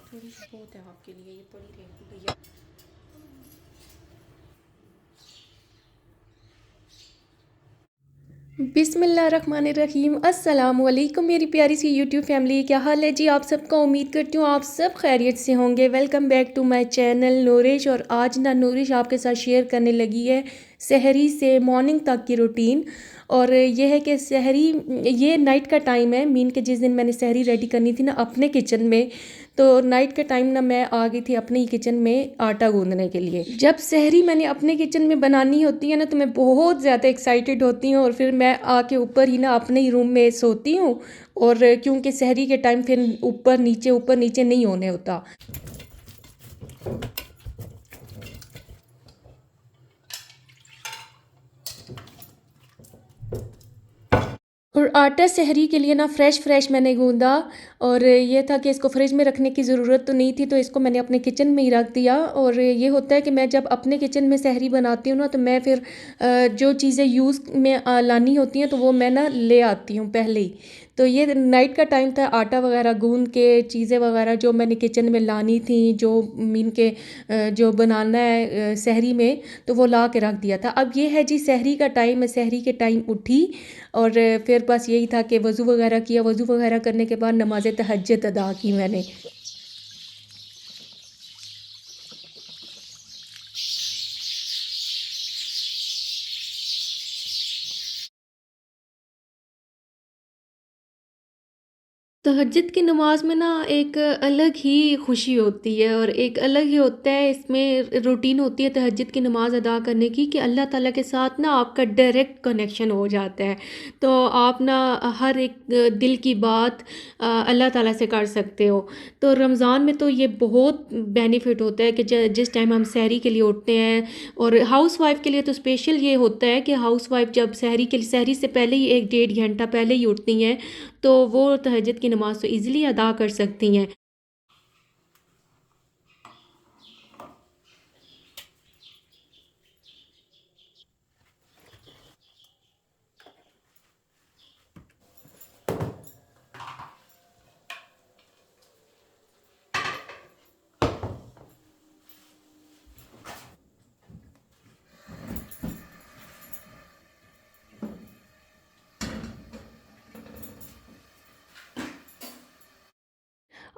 थोड़ी सी बहुत है आपके लिए, ये पड़ी रहेगी भैया। बिस्मिल्लाहिर्रहमानिर्रहीम, अस्सलाम वालेकुम मेरी प्यारी सी यूट्यूब फैमिली। क्या हाल है जी आप सबका? उम्मीद करती हूँ आप सब खैरियत से होंगे। Welcome back to my channel Nourish. और आज ना नूरिश आपके साथ शेयर करने लगी है सहरी से मॉर्निंग तक की रूटीन। और ये है कि सहरी, ये नाइट का टाइम है, मीन के जिस दिन मैंने सहरी रेडी करनी थी ना अपने किचन में, तो नाइट के टाइम ना मैं आ गई थी अपने ही किचन में आटा गूंदने के लिए। जब सहरी मैंने अपने किचन में बनानी होती है ना तो मैं बहुत ज़्यादा एक्साइटेड होती हूँ, और फिर मैं आके ऊपर ही ना अपने ही रूम में सोती हूँ। और क्योंकि सहरी के टाइम फिर ऊपर नीचे नहीं होने होता। और आटा सहरी के लिए ना फ्रेश मैंने गूंदा। और ये था कि इसको फ्रिज में रखने की ज़रूरत तो नहीं थी, तो इसको मैंने अपने किचन में ही रख दिया। और ये होता है कि मैं जब अपने किचन में सहरी बनाती हूँ ना तो मैं फिर जो चीज़ें यूज़ में लानी होती हैं तो वो मैं ना ले आती हूँ पहले ही। तो ये नाइट का टाइम था, आटा वगैरह गूंद के चीज़ें वगैरह जो मैंने किचन में लानी थी, जो मीन के जो बनाना है सहरी में, तो वो ला के रख दिया था। अब ये है जी सहरी का टाइम, मैं सहरी के टाइम उठी और फिर बस यही था कि वज़ू वगैरह किया। वज़ू वगैरह करने के बाद नमाज़ तहज्जुद अदा की मैंने। तहज्जुद की नमाज़ में ना एक अलग ही खुशी होती है, और एक अलग ही होता है, इसमें रूटीन होती है तहज्जुद की नमाज़ अदा करने की कि अल्लाह ताला के साथ ना आपका डायरेक्ट कनेक्शन हो जाता है। तो आप ना हर एक दिल की बात अल्लाह ताला से कर सकते हो। तो रमज़ान में तो ये बहुत बेनिफिट होता है कि जिस टाइम हम सहरी के लिए उठते हैं, और हाउस वाइफ के लिए तो स्पेशल ये होता है कि हाउस वाइफ जब सहरी से पहले ही 1 डेढ़ घंटा पहले ही उठती हैं, तो वो तहज्जुद की नमाज़ तो ईज़िली अदा कर सकती हैं।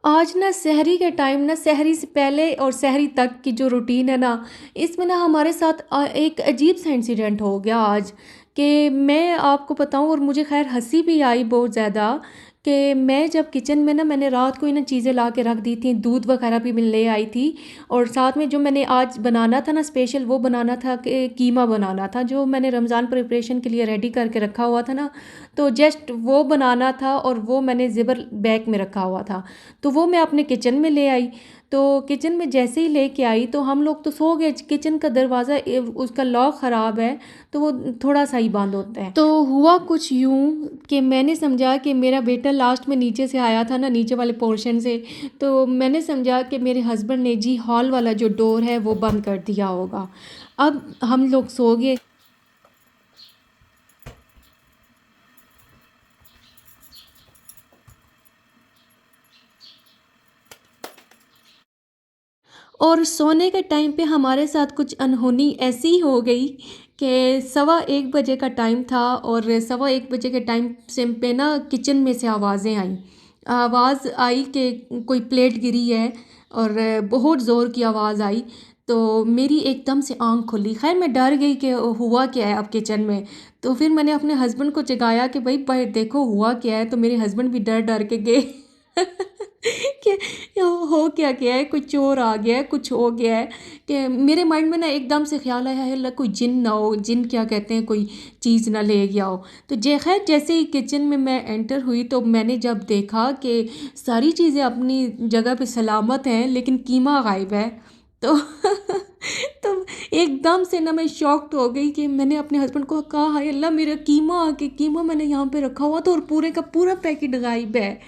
आज ना सहरी के टाइम ना, सहरी से पहले और सहरी तक की जो रूटीन है ना, इसमें ना हमारे साथ एक अजीब सा इंसिडेंट हो गया आज, कि मैं आपको बताऊं, और मुझे खैर हंसी भी आई बहुत ज़्यादा। कि मैं जब किचन में ना, मैंने रात को ही ना चीज़ें ला के रख दी थी, दूध वगैरह भी मैं ले आई थी। और साथ में जो मैंने आज बनाना था ना स्पेशल, वो बनाना था कि कीमा बनाना था, जो मैंने रमज़ान प्रिपरेशन के लिए रेडी करके रखा हुआ था ना, तो जस्ट वो बनाना था, और वो मैंने ज़िबर बैग में रखा हुआ था। तो वो मैं अपने किचन में ले आई। तो किचन में जैसे ही लेके आई तो हम लोग तो सो गए। किचन का दरवाज़ा उसका लॉक ख़राब है, तो वो थोड़ा सा ही बंद होता है। तो हुआ कुछ यूँ कि मैंने समझा कि मेरा बेटा लास्ट में नीचे से आया था ना, नीचे वाले पोर्शन से, तो मैंने समझा कि मेरे हस्बैंड ने जी हॉल वाला जो डोर है वो बंद कर दिया होगा। अब हम लोग सो गए। और सोने के टाइम पे हमारे साथ कुछ अनहोनी ऐसी हो गई कि 1:15 बजे का टाइम था, और 1:15 बजे के टाइम से पे ना किचन में से आवाज़ें आई। आवाज़ आई कि कोई प्लेट गिरी है, और बहुत ज़ोर की आवाज़ आई। तो मेरी एकदम से आंख खुली। खैर मैं डर गई कि हुआ क्या है अब किचन में। तो फिर मैंने अपने हस्बैंड को जगाया कि भाई भाई देखो हुआ क्या है। तो मेरे हस्बैंड भी डर डर के गए कि हो क्या गया है, कोई चोर आ गया है, कुछ हो गया है। कि मेरे माइंड में ना एकदम से ख्याल आया है, अल्लाह कोई जिन ना हो, जिन क्या कहते हैं, कोई चीज़ ना ले गया हो। तो खैर जैसे ही किचन में मैं एंटर हुई तो मैंने जब देखा कि सारी चीज़ें अपनी जगह पे सलामत हैं लेकिन कीमा गायब है, तो तो एकदम से ना मैं शॉक्ड हो गई कि मैंने अपने हस्बैंड को कहा, हाय अल्लाह मेरा कीमा मैंने यहाँ पे रखा हुआ था और पूरे का पूरा पैकेट गायब है।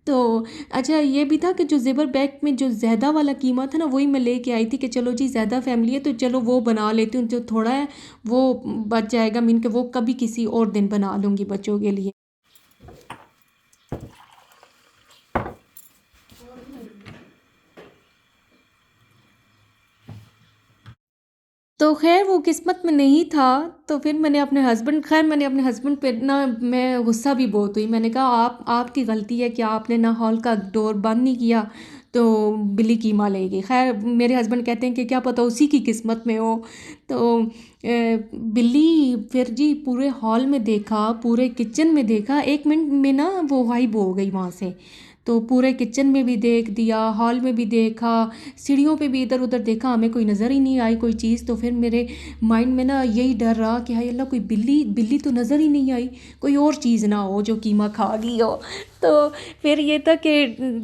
तो अच्छा ये भी था कि जो ज़ेबर बैग में जो ज़्यादा वाला कीमा था ना, वही मैं लेके आई थी कि चलो जी ज़्यादा फैमिली है तो चलो वो बना लेती हूँ, जो थोड़ा है वो बच जाएगा, मीन के वो कभी किसी और दिन बना लूँगी बच्चों के लिए। तो ख़ैर वो किस्मत में नहीं था। तो फिर मैंने अपने हस्बैंड पे ना मैं गुस्सा भी बहुत हुई। मैंने कहा आपकी गलती है कि आपने ना हॉल का डोर बंद नहीं किया, तो बिल्ली कीमा लेगी। ख़ैर मेरे हस्बैंड कहते हैं कि क्या पता उसी की किस्मत में हो। तो बिल्ली फिर जी पूरे हॉल में देखा, पूरे किचन में देखा, 1 मिनट में ना वो गायब हो गई वहाँ से। तो पूरे किचन में भी देख दिया, हॉल में भी देखा, सीढ़ियों पे भी इधर उधर देखा, हमें कोई नज़र ही नहीं आई कोई चीज़। तो फिर मेरे माइंड में ना यही डर रहा कि हाय अल्लाह, कोई बिल्ली बिल्ली तो नज़र ही नहीं आई, कोई और चीज़ ना हो जो कीमा खा गई हो। तो फिर ये था कि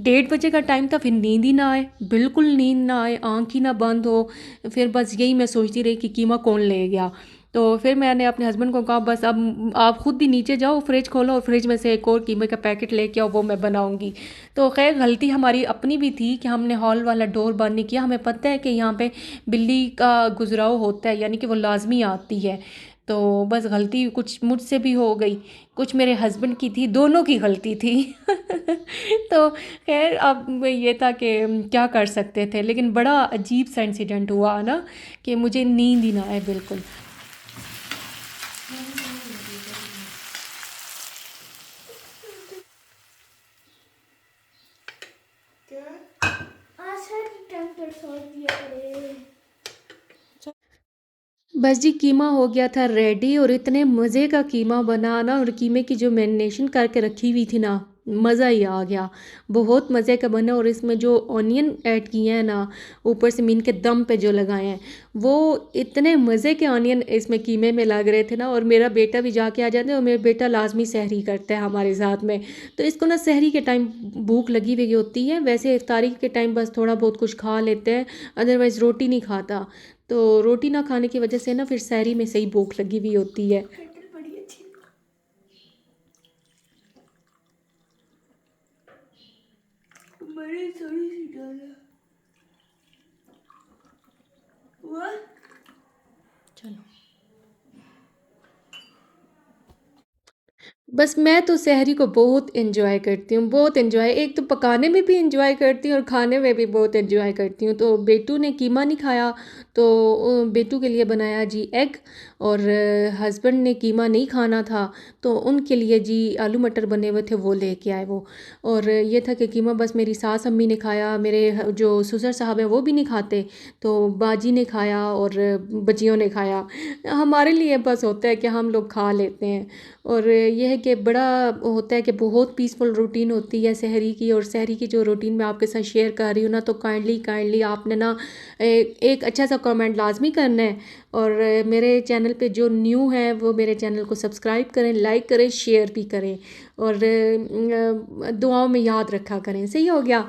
1:30 बजे का टाइम था, फिर नींद ही ना आए, बिल्कुल नींद ना आए, आँख ही ना बंद हो। फिर बस यही मैं सोचती रही कि कीमा कौन ले गया। तो फिर मैंने अपने हस्बैंड को कहा बस अब आप खुद ही नीचे जाओ, फ्रिज खोलो और फ्रिज में से एक और कीमे का पैकेट लेके आओ, वो मैं बनाऊंगी। तो खैर गलती हमारी अपनी भी थी कि हमने हॉल वाला डोर बंद नहीं किया। हमें पता है कि यहाँ पे बिल्ली का गुजराव होता है, यानी कि वो लाजमी आती है। तो बस गलती कुछ मुझसे भी हो गई, कुछ मेरे हस्बैंड की थी, दोनों की गलती थी। तो खैर अब ये था कि क्या कर सकते थे, लेकिन बड़ा अजीब सा इंसिडेंट हुआ ना कि मुझे नींद ही ना आए बिल्कुल। बस जी कीमा हो गया था रेडी, और इतने मज़े का कीमा बना ना, और कीमे की जो मैरिनेशन करके रखी हुई थी ना, मज़ा ही आ गया। बहुत मज़े का बना, और इसमें जो ऑनियन ऐड किए हैं ना, ऊपर से मीन के दम पे जो लगाए हैं, वो इतने मज़े के ऑनियन इसमें कीमे में लग रहे थे ना। और मेरा बेटा भी जाके आ जाता है, और मेरा बेटा लाजमी सहरी करता है हमारे साथ में। तो इसको ना सहरी के टाइम भूख लगी हुई होती है, वैसे इफ्तारी के टाइम बस थोड़ा बहुत कुछ खा लेते हैं, अदरवाइज़ रोटी नहीं खाता। तो रोटी ना खाने की वजह से ना फिर सहरी में सही भूख लगी हुई होती है। चलो, बस मैं तो सहरी को बहुत एंजॉय करती हूँ, बहुत एंजॉय, एक तो पकाने में भी एंजॉय करती हूँ और खाने में भी बहुत एंजॉय करती हूँ। तो बेटू ने कीमा नहीं खाया, तो बेटू के लिए बनाया जी एग, और हस्बैंड ने कीमा नहीं खाना था, तो उनके लिए जी आलू मटर बने हुए थे, वो लेके आए वो। और ये था कि कीमा बस मेरी सास अम्मी ने खाया, मेरे जो ससुर साहब हैं वो भी नहीं खाते, तो बाजी ने खाया और बच्चियों ने खाया। हमारे लिए बस होता है कि हम लोग खा लेते हैं। और ये है कि बड़ा होता है कि बहुत पीसफुल रूटीन होती है सहरी की। और सहरी की जो रूटीन मैं आपके साथ शेयर कर रही हूँ ना, तो काइंडली काइंडली आपने ना एक अच्छा सा कमेंट लाजमी करना है। और मेरे चैनल पे जो न्यू है वो मेरे चैनल को सब्सक्राइब करें, लाइक करें, शेयर भी करें, और दुआओं में याद रखा करें। सही हो गया।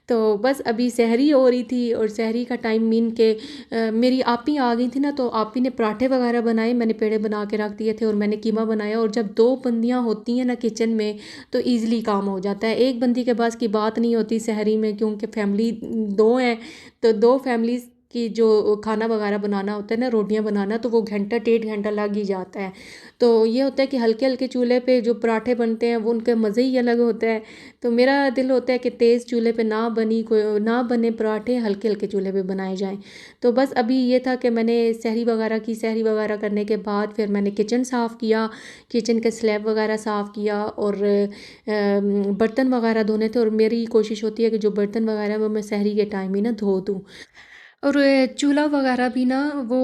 तो बस अभी सहरी हो रही थी, और सहरी का टाइम मीन के मेरी आपी आ गई थी ना, तो आपी ने पराठे वगैरह बनाए, मैंने पेड़े बना के रख दिए थे, और मैंने कीमा बनाया। और जब 2 बंदियां होती हैं ना किचन में, तो ईज़िली काम हो जाता है। एक बंदी के पास की बात नहीं होती सहरी में, क्योंकि फैमिली 2 हैं, तो 2 फैमिलीज़ की जो खाना वगैरह बनाना होता है ना, रोटियां बनाना, तो वो घंटा 1.5 घंटा लग ही जाता है। तो ये होता है कि हल्के हल्के चूल्हे पे जो पराठे बनते हैं वो उनका मज़े ही अलग होता है। तो मेरा दिल होता है कि तेज़ चूल्हे पे ना बने पराठे, हल्के हल्के चूल्हे पे बनाए जाएं। तो बस अभी ये था कि मैंने सहरी वगैरह की, सहरी वगैरह करने के बाद फिर मैंने किचन साफ़ किया, किचन के स्लैब वगैरह साफ़ किया, और बर्तन वगैरह धोने थे। और मेरी कोशिश होती है कि जो बर्तन वगैरह वो मैं सहरी के टाइम ही ना धो दूँ। और चूल्हा वगैरह भी ना वो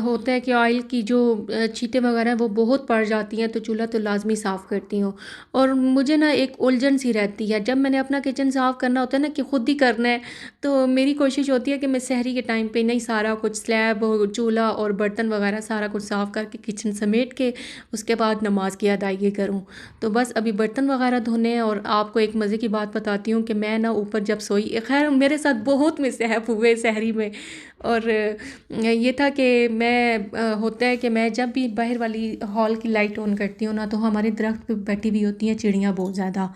होता है कि ऑयल की जो छींटे वगैरह हैं वो बहुत पड़ जाती हैं, तो चूल्हा तो लाजमी साफ़ करती हूँ। और मुझे ना एक उलझन सी रहती है, जब मैंने अपना किचन साफ़ करना होता है ना कि ख़ुद ही करना है, तो मेरी कोशिश होती है कि मैं सहरी के टाइम पे नहीं सारा कुछ स्लैब और चूल्हा और बर्तन वगैरह सारा कुछ साफ़ करके किचन समेट के उसके बाद नमाज की अदायगी करूँ। तो बस अभी बर्तन वगैरह धोने हैं। और आपको एक मज़े की बात बताती हूँ कि मैं ना ऊपर जब सोई, खैर मेरे साथ बहुत मिसहैप हुए सहरी में। और ये था कि होता है कि मैं जब भी बाहर वाली हॉल की लाइट ऑन करती हूँ ना, तो हमारे दरख्त पे बैठी हुई होती हैं चिड़ियाँ बहुत ज़्यादा।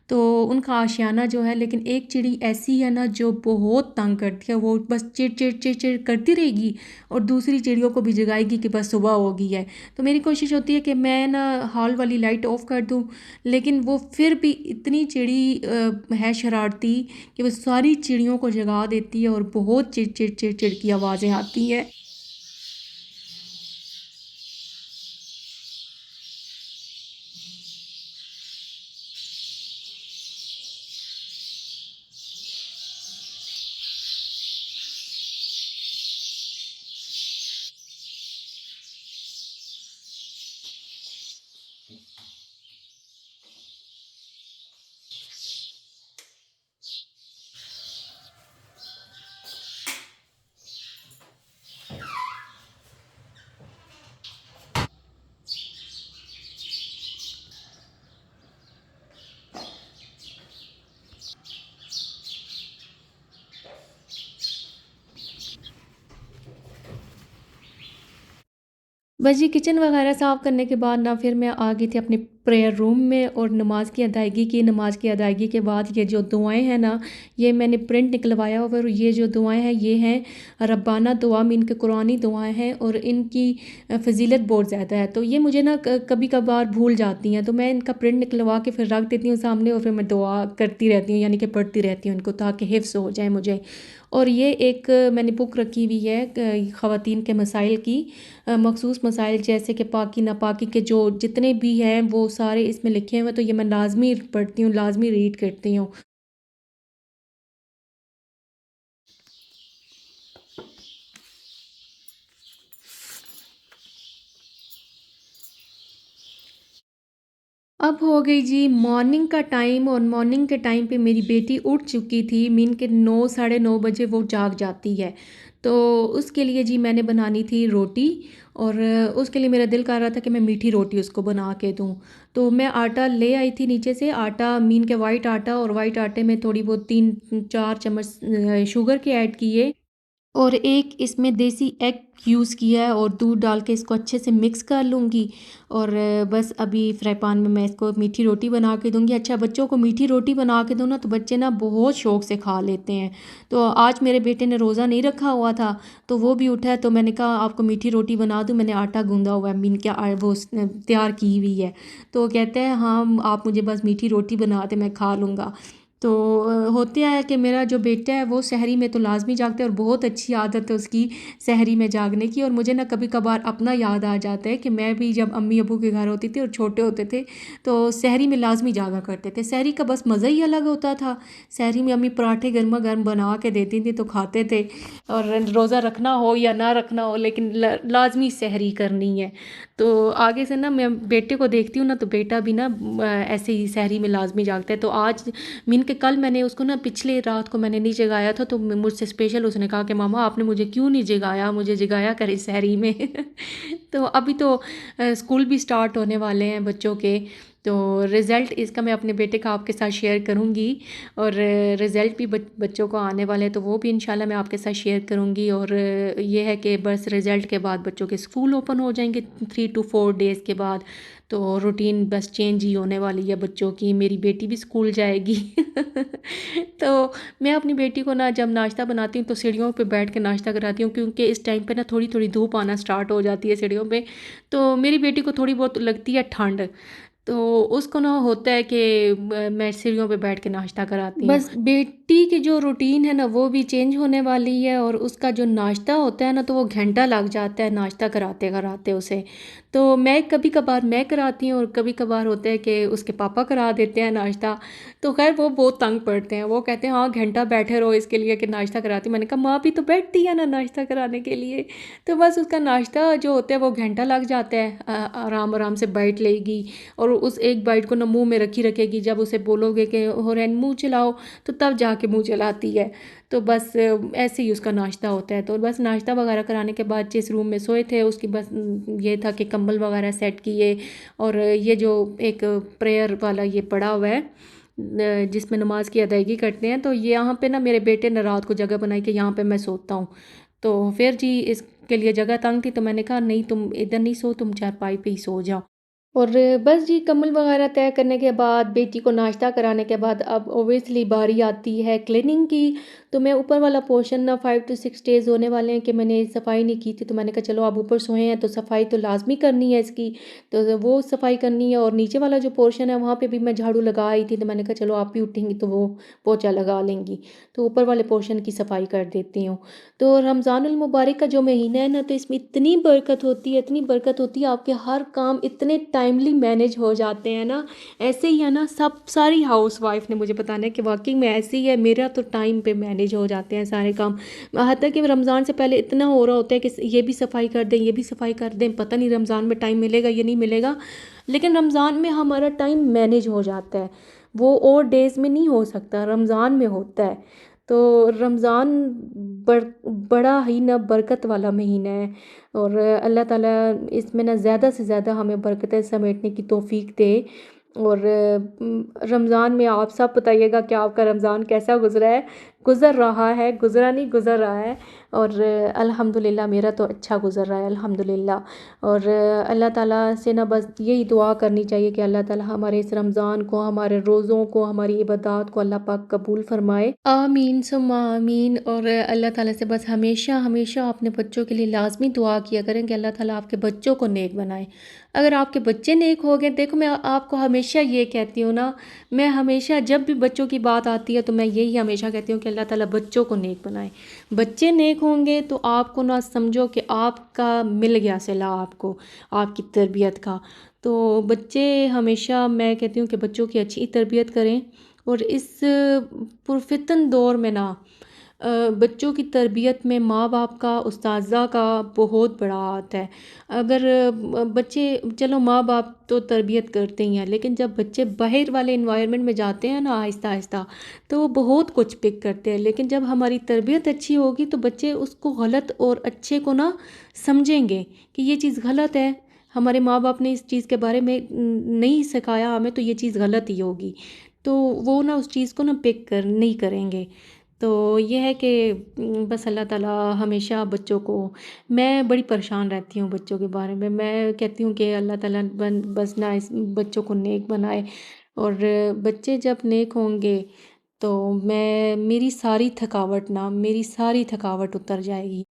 तो उनका आशियाना जो है, लेकिन एक चिड़ी ऐसी है ना जो बहुत तंग करती है, वो बस चिड़ चिड़ चिड़ चिड़ करती रहेगी, और दूसरी चिड़ियों को भी जगाएगी कि बस सुबह हो गई है। तो मेरी कोशिश होती है कि मैं ना हॉल वाली लाइट ऑफ़ कर दूँ, लेकिन वो फिर भी इतनी चिड़ी है शरारती कि वो सारी चिड़ियों को जगा देती है, और बहुत चिड़ चिड़ चिड़ चिड़ की आवाज़ें आती हैं। बस जी किचन वगैरह साफ़ करने के बाद ना फिर मैं आ गई थी अपने प्रेयर रूम में और नमाज़ की अदायगी की। नमाज़ की अदायगी के बाद ये जो दुआएं हैं ना, ये मैंने प्रिंट निकलवाया और ये जो दुआएं हैं ये हैं रब्बाना दुआ में, इनके कुरानी दुआएं हैं और इनकी फ़जीलत बहुत ज़्यादा है। तो ये मुझे ना कभी कभार भूल जाती हैं, तो मैं इनका प्रिंट निकलवा के फिर रख देती हूँ सामने और फिर मैं दुआ करती रहती हूँ, यानी कि पढ़ती रहती हूँ इनको, ताकि हिफ्ज़ हो जाए मुझे। और ये एक मैंने बुक रखी हुई है ख़वातीन के मसाइल की, मखसूस मसाइल जैसे कि पाकी नापाकी के जो जितने भी हैं वो सारे इसमें लिखे हुए हैं। तो ये मैं लाज़मी पढ़ती हूँ, लाज़मी रीड करती हूँ। अब हो गई जी मॉर्निंग का टाइम और मॉर्निंग के टाइम पे मेरी बेटी उठ चुकी थी, मीन के 9 साढ़े 9 बजे वो जाग जाती है। तो उसके लिए जी मैंने बनानी थी रोटी और उसके लिए मेरा दिल कर रहा था कि मैं मीठी रोटी उसको बना के दूँ। तो मैं आटा ले आई थी नीचे से, आटा मीन के वाइट आटा, और वाइट आटे में थोड़ी बहुत 3-4 चम्मच शुगर के ऐड किए और एक इसमें देसी एग यूज़ किया है और दूध डाल के इसको अच्छे से मिक्स कर लूँगी। और बस अभी फ्राई पैन में मैं इसको मीठी रोटी बना के दूँगी। अच्छा, बच्चों को मीठी रोटी बना के दो ना तो बच्चे ना बहुत शौक़ से खा लेते हैं। तो आज मेरे बेटे ने रोज़ा नहीं रखा हुआ था, तो वो भी उठा है, तो मैंने कहा आपको मीठी रोटी बना दूँ, मैंने आटा गूँधा हुआ है, मीन क्या वो तैयार की हुई है। तो कहते हैं हाँ आप मुझे बस मीठी रोटी बना दे, मैं खा लूँगा। तो होते है कि मेरा जो बेटा है वो सहरी में तो लाज़मी जागता है और बहुत अच्छी आदत है उसकी सहरी में जागने की। और मुझे ना कभी कभार अपना याद आ जाता है कि मैं भी जब अम्मी अबू के घर होती थी और छोटे होते थे तो सहरी में लाज़मी जागा करते थे। सहरी का बस मज़ा ही अलग होता था। सहरी में अम्मी पराठे गर्मा गर्म बना के देती थी तो खाते थे, और रोज़ा रखना हो या ना रखना हो लेकिन लाज़मी सहरी करनी है। तो आगे से ना मैं बेटे को देखती हूँ ना तो बेटा भी ना ऐसे ही सहरी में लाज़मी जागता है। तो आज मीन के कल मैंने उसको ना पिछले रात को मैंने नहीं जगाया था, तो मुझसे स्पेशल उसने कहा कि मामा आपने मुझे क्यों नहीं जगाया, मुझे जगाया करे सहरी में। तो अभी तो स्कूल भी स्टार्ट होने वाले हैं बच्चों के, तो रिज़ल्ट इसका मैं अपने बेटे का आपके साथ शेयर करूंगी। और रिज़ल्ट भी बच्चों को आने वाले हैं तो वो भी इंशाल्लाह मैं आपके साथ शेयर करूंगी। और ये है कि बस रिज़ल्ट के बाद बच्चों के स्कूल ओपन हो जाएंगे 3 to 4 डेज़ के बाद, तो रूटीन बस चेंज ही होने वाली है बच्चों की। मेरी बेटी भी स्कूल जाएगी। तो मैं अपनी बेटी को ना जब नाश्ता बनाती हूँ तो सीढ़ियों पे बैठ के नाश्ता कराती हूँ, क्योंकि इस टाइम पे ना थोड़ी थोड़ी धूप आना स्टार्ट हो जाती है सीढ़ियों पे। तो मेरी बेटी को थोड़ी बहुत लगती है ठंड, तो उसको ना होता है कि मैं सीढ़ियों पे बैठ के नाश्ता कराती हूँ। बस बेटी की जो रूटीन है ना वो भी चेंज होने वाली है, और उसका जो नाश्ता होता है ना तो वो घंटा लग जाता है नाश्ता कराते कराते उसे। तो मैं कभी कभार मैं कराती हूँ और कभी कभार होता है कि उसके पापा करा देते हैं नाश्ता। तो खैर वो बहुत तंग पड़ते हैं, वो कहते हैं हाँ घंटा बैठे रहो इसके लिए कि नाश्ता कराती हूँ। मैंने कहा माँ भी तो बैठती है ना नाश्ता कराने के लिए। तो बस उसका नाश्ता जो होता है वो घंटा लग जाता है, आराम आराम से बैठ लेगी और उस एक बाइट को ना मुंह में रखी रखेगी। जब उसे बोलोगे कि होरेन मुंह चलाओ तो तब जाके मुंह चलाती है। तो बस ऐसे ही उसका नाश्ता होता है। तो बस नाश्ता वगैरह कराने के बाद जिस रूम में सोए थे उसकी बस ये था कि कंबल वगैरह सेट किए, और ये जो एक प्रेयर वाला ये पड़ा हुआ है जिसमें नमाज की अदायगी करते हैं, तो यहाँ पे ना मेरे बेटे ने रात को जगह बनाई कि यहाँ पे मैं सोता हूँ। तो फिर जी इसके लिए जगह तंग थी तो मैंने कहा नहीं तुम इधर नहीं सो, तुम चारपाई पे ही सो जाओ। और बस जी कम्बल वगैरह तय करने के बाद बेटी को नाश्ता कराने के बाद अब ओबियसली बारी आती है क्लीनिंग की। तो मैं ऊपर वाला पोर्शन ना 5 to 6 डेज़ होने वाले हैं कि मैंने सफाई नहीं की थी, तो मैंने कहा चलो आप ऊपर सोए हैं तो सफाई तो लाजमी करनी है इसकी, तो वो सफाई करनी है। और नीचे वाला जो पोर्शन है वहाँ पे भी मैं झाड़ू लगा आई थी, तो मैंने कहा चलो आप भी उठेंगी तो वो पोछा लगा लेंगी, तो ऊपर वाले पोर्शन की सफाई कर देती हूँ। तो रमज़ानुल मुबारक का जो महीना है ना तो इसमें इतनी बरकत होती है, इतनी बरकत होती है, आपके हर काम इतने टाइमली मैनेज हो जाते हैं ना। ऐसे ही है ना, सब सारी हाउस वाइफ ने मुझे बताना है कि वाकई में ऐसे ही है, मेरा तो टाइम पे मैनेज हो जाते हैं सारे काम। हत्ता कि रमज़ान से पहले इतना हो रहा होता है कि ये भी सफाई कर दें ये भी सफाई कर दें, पता नहीं रमज़ान में टाइम मिलेगा या नहीं मिलेगा। लेकिन रमज़ान में हमारा टाइम मैनेज हो जाता है, वो और डेज़ में नहीं हो सकता, रमज़ान में होता है। तो रमज़ान बड़ बड़ा ही ना बरकत वाला महीना है, और अल्लाह ताला इसमें ना ज़्यादा से ज़्यादा हमें बरकतें समेटने की तौफीक दे। और रमज़ान में आप सब बताइएगा कि आपका रमज़ान कैसा गुजरा है। गुज़र रहा है, गुज़रा नहीं गुज़र रहा है। और अल्हम्दुलिल्लाह मेरा तो अच्छा गुज़र रहा है अल्हम्दुलिल्लाह। और अल्लाह ताला से ना बस यही दुआ करनी चाहिए कि अल्लाह ताला हमारे इस रमज़ान को, हमारे रोज़ों को, हमारी इबादत को अल्लाह पाक कबूल फ़रमाए। आमीन सुम्मा आमीन। और अल्लाह ताला से बस हमेशा हमेशा अपने बच्चों के लिए लाज़मी दुआ किया करें कि अल्लाह ताला आपके बच्चों को नेक बनाए। अगर आपके बच्चे नेक हो गए, देखो मैं आपको हमेशा ये कहती हूँ ना, मैं हमेशा जब भी बच्चों की बात आती है तो मैं यही हमेशा कहती हूँ कि अल्लाह ताला बच्चों को नेक बनाए। बच्चे नेक होंगे तो आपको ना समझो कि आपका मिल गया सिला आपको, आपकी तरबियत का। तो बच्चे हमेशा मैं कहती हूँ कि बच्चों की अच्छी तरबियत करें। और इस पुरफ़ितन दौर में ना बच्चों की तरबियत में माँ बाप का, उस्ताज़ा का बहुत बड़ा हाथ है। अगर बच्चे, चलो माँ बाप तो तरबियत करते ही हैं, लेकिन जब बच्चे बाहर वाले इन्वायरमेंट में जाते हैं ना आहिस्ता आहिस्ता, तो वो बहुत कुछ पिक करते हैं। लेकिन जब हमारी तरबियत अच्छी होगी तो बच्चे उसको गलत और अच्छे को ना समझेंगे कि ये चीज़ गलत है, हमारे माँ बाप ने इस चीज़ के बारे में नहीं सिखाया हमें, तो ये चीज़ गलत ही होगी। तो वो ना उस चीज़ को ना पिक कर नहीं करेंगे। तो ये है कि बस अल्लाह ताला हमेशा बच्चों को, मैं बड़ी परेशान रहती हूँ बच्चों के बारे में। मैं कहती हूँ कि अल्लाह ताला बस ना इस बच्चों को नेक बनाए। और बच्चे जब नेक होंगे तो मेरी सारी थकावट उतर जाएगी।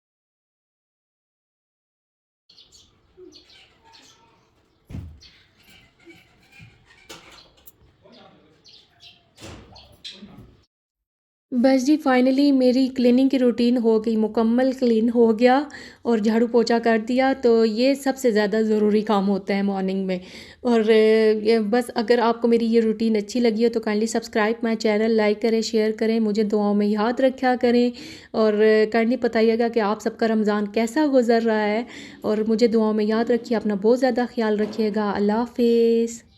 बस जी फाइनली मेरी क्लीनिंग की रूटीन हो गई मुकम्मल, क्लीन हो गया और झाड़ू पोछा कर दिया। तो ये सबसे ज़्यादा ज़रूरी काम होता है मॉर्निंग में। और ये बस, अगर आपको मेरी ये रूटीन अच्छी लगी हो तो kindly subscribe my channel, like करें, शेयर करें, मुझे दुआओं में याद रखा करें। और काइंडली बताइएगा कि आप सबका रमज़ान कैसा गुज़र रहा है। और मुझे दुआओं में याद रखिए, अपना बहुत ज़्यादा ख्याल रखिएगा। अल्लाह हाफ़िज़।